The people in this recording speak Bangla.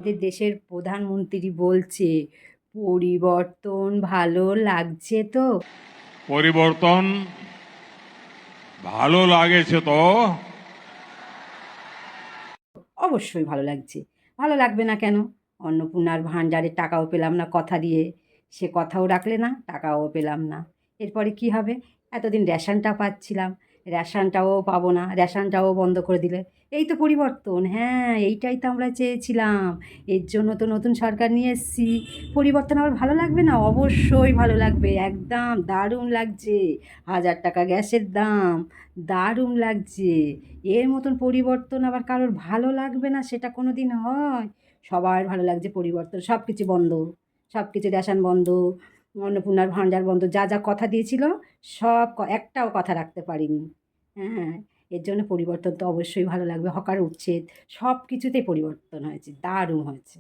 আমাদের দেশের প্রধানমন্ত্রী বলছে পরিবর্তন ভালো লাগছে তো। পরিবর্তন ভালো লাগেছে তো। অবশ্যই ভালো লাগছে, ভালো লাগবে না কেন? অন্নপূর্ণার ভাণ্ডারের টাকাও পেলাম না কথা দিয়ে, সে কথাও রাখলে না, টাকাও পেলাম না। এরপরে কি হবে? এতদিন রেশনটা পাচ্ছিলাম, রেশনটাও পাবো না, রেশনটাও বন্ধ করে দিলে। এই তো পরিবর্তন, হ্যাঁ এইটাই তো আমরা চেয়েছিলাম। এর জন্য তো নতুন সরকার নিয়ে এসেছি। পরিবর্তন আবার ভালো লাগবে না? অবশ্যই ভালো লাগবে, একদম দারুণ লাগছে। 1000 টাকা গ্যাসের দাম, দারুণ লাগছে। এর মতন পরিবর্তন আবার কারোর ভালো লাগবে না সেটা কোনো দিন হয়? সবার ভালো লাগছে পরিবর্তন, সব কিছু বন্ধ, সব কিছু রেশন বন্ধ, অন্নপূর্ণার ভাণ্ডার বন্ধ, যা যা কথা দিয়েছিল সব একটাও কথা রাখতে পারিনি। হ্যাঁ, এর জন্য পরিবর্তন তো অবশ্যই ভালো লাগবে। হকার উচ্ছেদ, সব কিছুতেই পরিবর্তন হয়েছে, দারুণ হয়েছে।